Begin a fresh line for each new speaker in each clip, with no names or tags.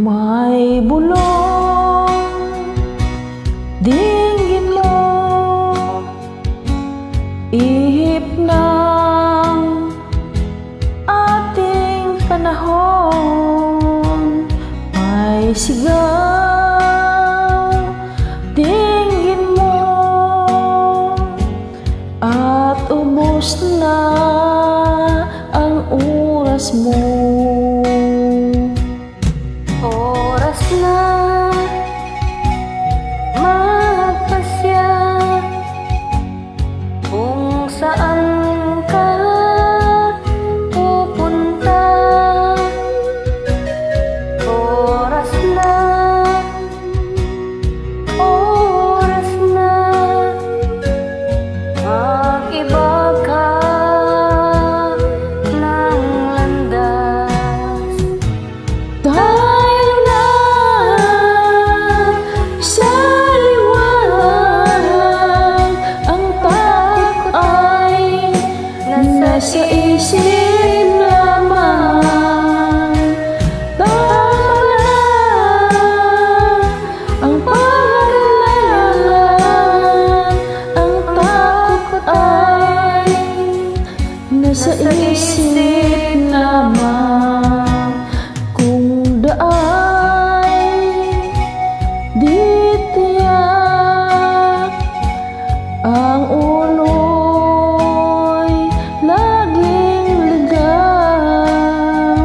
May bulong, dinggin mo, ihip ng ating panahon. May sigaw, dinggin mo, at ubos na ang oras mo. Oras na magpasya kung saan ka pupunta. Oras na mag-iba ka ng landas. Tayo na sa liwanag, ang takot ay nasa isip lamang. Tama na ang pag-alala, ang takot ay nasa isip lamang. Kung daay di tiyak, ang ulo'y laging ligaw.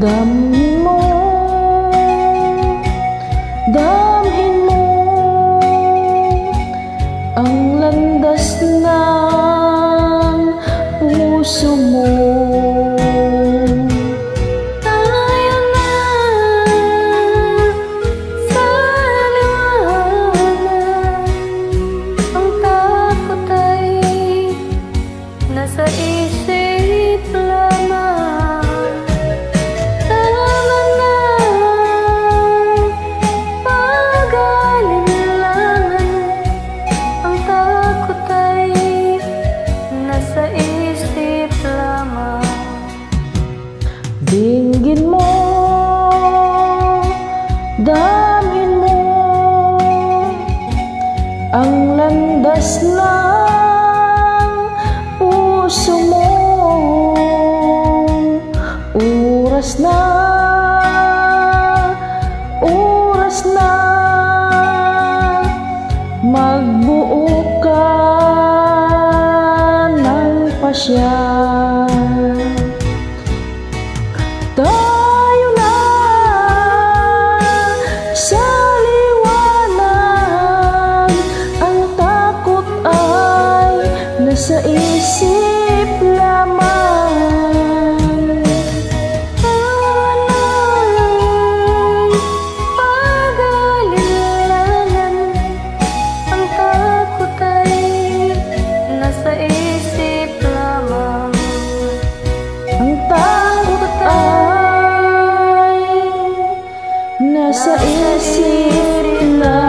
Damhin mo, damhin mo ang landas ng puso mo. Tayo na sa liwanag, ang takot ay nasa isip lamang. Tama na pag-alinlangan, ang takot ay nasa isip lamang. Dinggin mo, damhin mo ang landas ng puso mo. Oras na magbuo ka ng pasya. Tayo na sa liwanag, ang takot ay nasa isip lamang. Tawanan, pag-alinlangan, ang takot ay nasa isip lamang. Ang takot ay nasa isip lamang.